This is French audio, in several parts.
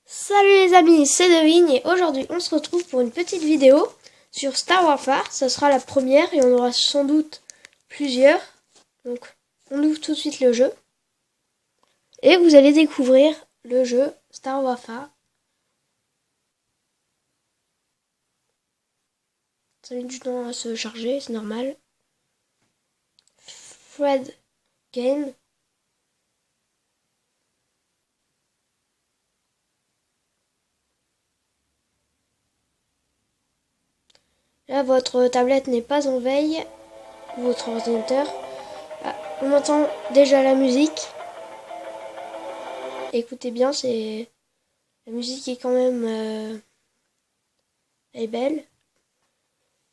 Salut les amis, c'est Devine et aujourd'hui on se retrouve pour une petite vidéo sur Star Warfare. Ça sera la première et on aura sans doute plusieurs. Donc on ouvre tout de suite le jeu. Et vous allez découvrir le jeu Star Warfare. Ça met du temps à se charger, c'est normal. Fred Game. Là, votre tablette n'est pas en veille, votre ordinateur. Ah, on entend déjà la musique. Écoutez bien, c'est la musique est quand même elle est belle.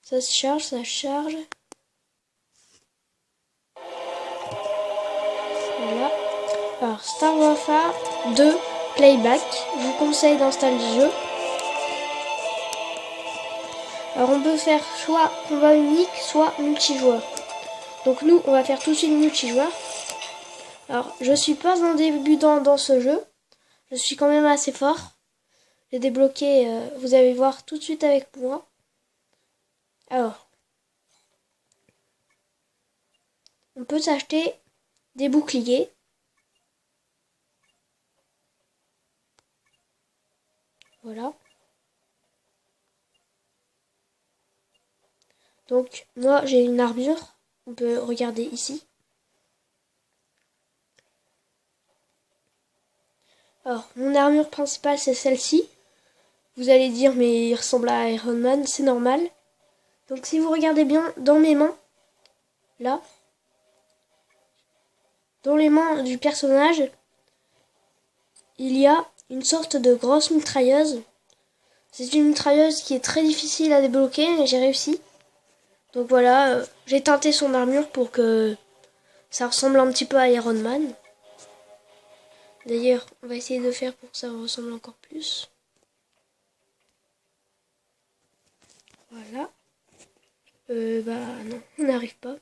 Ça se charge, ça charge. Voilà. Alors, Star Warfare 2 Playback. Je vous conseille d'installer le jeu. Alors, on peut faire soit combat unique, soit multijoueur. Donc, nous, on va faire tout de suite multijoueur. Alors, je suis pas un débutant dans ce jeu. Je suis quand même assez fort. J'ai débloqué, vous allez voir tout de suite avec moi. Alors, on peut s'acheter des boucliers. Voilà. Donc, moi, j'ai une armure. On peut regarder ici. Alors, mon armure principale, c'est celle-ci. Vous allez dire, mais il ressemble à Iron Man, c'est normal. Donc, si vous regardez bien dans mes mains, là, dans les mains du personnage, il y a une sorte de grosse mitrailleuse. C'est une mitrailleuse qui est très difficile à débloquer, mais j'ai réussi. Donc voilà, j'ai teinté son armure pour que ça ressemble un petit peu à Iron Man. D'ailleurs, on va essayer de faire pour que ça ressemble encore plus. Voilà. Non, on n'arrive pas.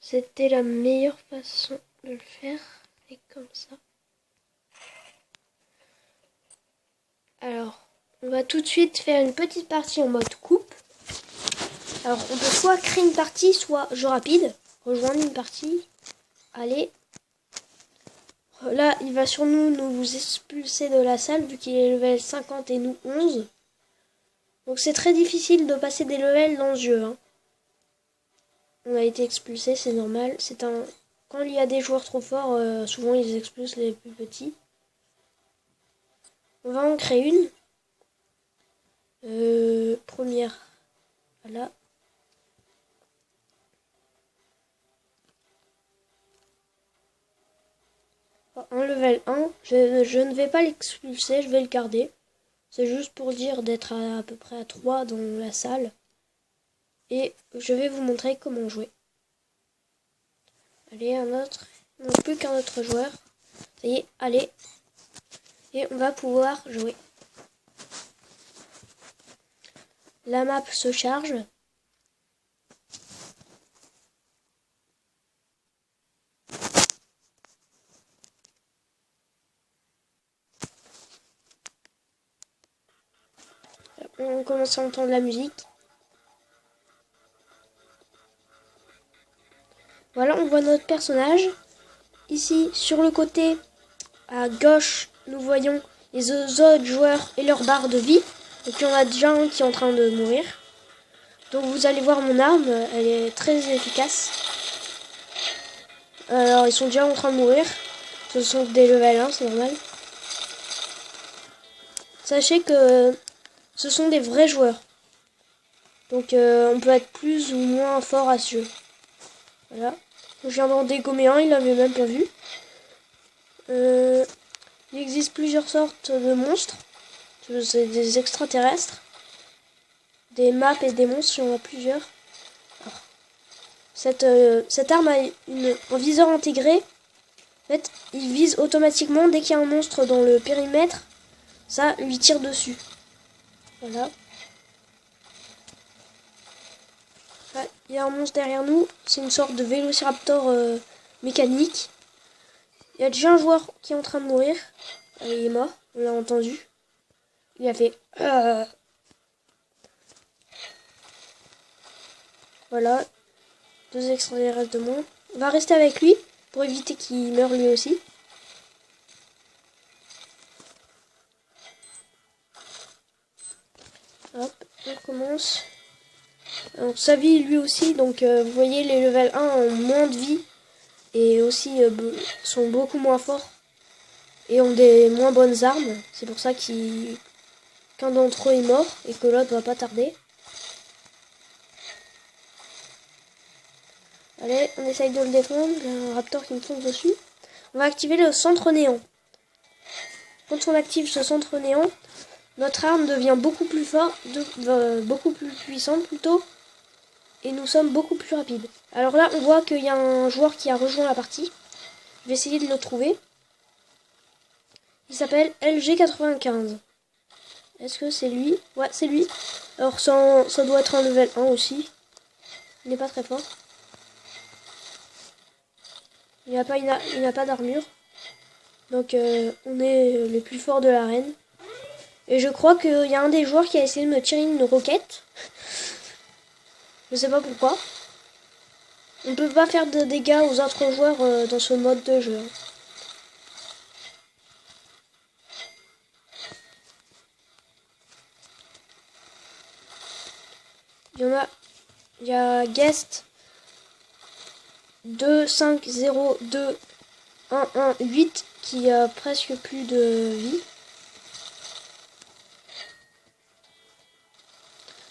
C'était la meilleure façon de le faire. Et comme ça. Alors, on va tout de suite faire une petite partie en mode coupe. Alors, on peut soit créer une partie, soit jeu rapide. Rejoindre une partie. Allez. Là, il va sur nous expulser de la salle, vu qu'il est level 50 et nous 11. Donc c'est très difficile de passer des levels dans ce jeu. Hein. On a été expulsé, c'est normal. Quand il y a des joueurs trop forts, souvent ils expulsent les plus petits. On va en créer une. Première. Voilà. Un level 1, je ne vais pas l'expulser, je vais le garder. C'est juste pour dire d'être à peu près à 3 dans la salle. Et je vais vous montrer comment jouer. Allez, un autre. Non, plus qu'un autre joueur. Ça y est, allez. Et on va pouvoir jouer. La map se charge. On commence à entendre la musique. Voilà, on voit notre personnage. Ici, sur le côté, à gauche, nous voyons les autres joueurs et leur barre de vie. Donc il y en a déjà un qui est en train de mourir. Donc vous allez voir mon arme, elle est très efficace. Alors ils sont déjà en train de mourir. Ce sont des level 1, c'est normal. Sachez que ce sont des vrais joueurs. Donc on peut être plus ou moins fort à ce jeu. Voilà. Je viens d'en dégommer un, il l'avait même pas vu. Il existe plusieurs sortes de monstres. C'est des extraterrestres. Des maps et des monstres, il y en a plusieurs. Alors, cette arme a un viseur intégré. En fait, il vise automatiquement dès qu'il y a un monstre dans le périmètre. Ça lui tire dessus. Voilà. Il y a un monstre derrière nous. C'est une sorte de vélociraptor mécanique. Il y a déjà un joueur qui est en train de mourir. Il est mort. On l'a entendu. Il a fait... Voilà. 2 extraterrestres de moins. On va rester avec lui pour éviter qu'il meure lui aussi. Hop, on commence. Alors, sa vie lui aussi, donc vous voyez les level 1 ont moins de vie et aussi sont beaucoup moins forts et ont des moins bonnes armes. C'est pour ça qu'un d'entre eux est mort et que l'autre va pas tarder. Allez, on essaye de le défendre. Il y a un raptor qui me tombe dessus. On va activer le centre néant. Quand on active ce centre néant, notre arme devient beaucoup plus forte, beaucoup plus puissante plutôt, et nous sommes beaucoup plus rapides. Alors là, on voit qu'il y a un joueur qui a rejoint la partie. Je vais essayer de le trouver. Il s'appelle LG95. Est-ce que c'est lui? Ouais, c'est lui. Alors ça doit être un level 1 aussi. Il n'est pas très fort. Il n'a pas d'armure. Donc on est les plus forts de l'arène. Et je crois qu'il y a un des joueurs qui a essayé de me tirer une roquette. Je sais pas pourquoi. On peut pas faire de dégâts aux autres joueurs dans ce mode de jeu. Il y a Guest 2502118 qui a presque plus de vie.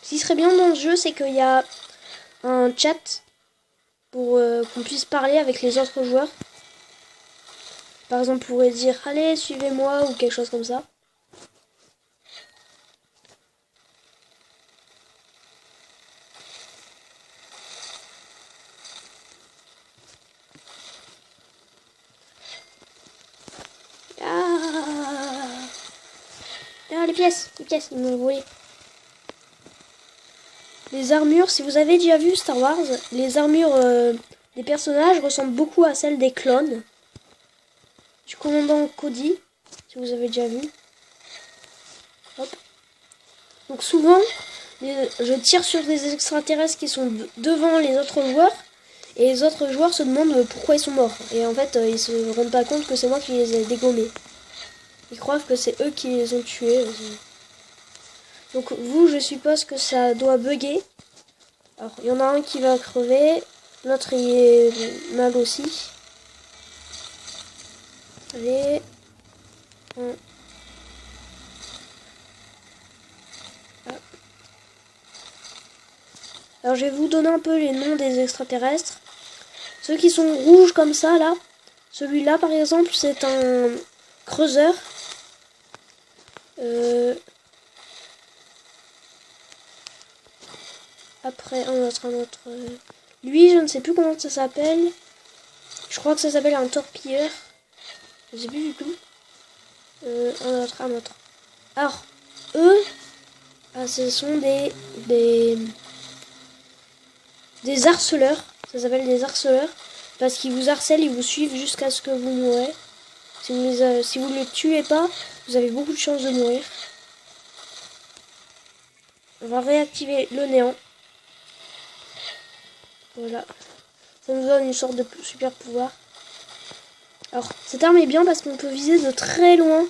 Ce qui serait bien dans ce jeu, c'est qu'il y a un chat pour qu'on puisse parler avec les autres joueurs. Par exemple, on pourrait dire « Allez, suivez-moi » ou quelque chose comme ça. Ah, les pièces, ils m'ont volé. Les armures, si vous avez déjà vu Star Wars, les armures des personnages ressemblent beaucoup à celles des clones. Du commandant Cody, si vous avez déjà vu. Hop. Donc souvent, je tire sur des extraterrestres qui sont devant les autres joueurs. Et les autres joueurs se demandent pourquoi ils sont morts. Et en fait, ils se rendent pas compte que c'est moi qui les ai dégommés. Ils croient que c'est eux qui les ont tués. Donc vous, je suppose que ça doit bugger. Alors, il y en a un qui va crever. L'autre, il est mal aussi. Allez. Alors, je vais vous donner un peu les noms des extraterrestres. Ceux qui sont rouges comme ça, là. Celui-là, par exemple, c'est un creuseur. Après, un autre. Lui, je ne sais plus comment ça s'appelle. Je crois que ça s'appelle un torpilleur. Je sais plus du tout. Un autre. Alors, eux, ce sont des harceleurs. Ça s'appelle des harceleurs. Parce qu'ils vous harcèlent, ils vous suivent jusqu'à ce que vous mourrez. Si vous ne les tuez pas, vous avez beaucoup de chances de mourir. On va réactiver le néant. Voilà. Ça nous donne une sorte de super pouvoir. Alors, cette arme est bien parce qu'on peut viser de très loin.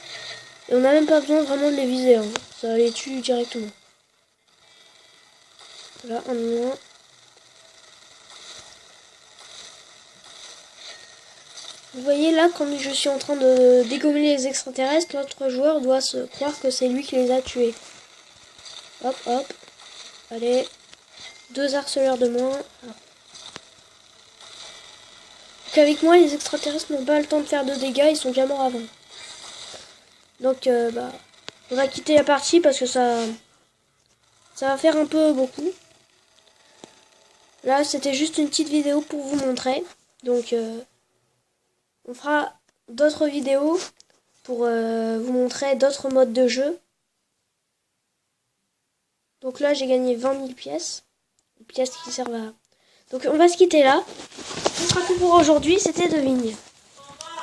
Et on n'a même pas besoin vraiment de les viser. Hein. Ça les tue directement. Voilà, un moins. Vous voyez là, comme je suis en train de dégommer les extraterrestres, l'autre joueur doit se croire que c'est lui qui les a tués. Hop, hop. Allez. 2 harceleurs de moins. Donc avec moi, les extraterrestres n'ont pas le temps de faire de dégâts, ils sont déjà morts avant. Donc, on va quitter la partie parce que ça va faire un peu beaucoup. Là, c'était juste une petite vidéo pour vous montrer. Donc, on fera d'autres vidéos pour vous montrer d'autres modes de jeu. Donc là, j'ai gagné 20 000 pièces. Pièces qui servent à... Donc on va se quitter là. Ce sera tout pour aujourd'hui, c'était Devigne.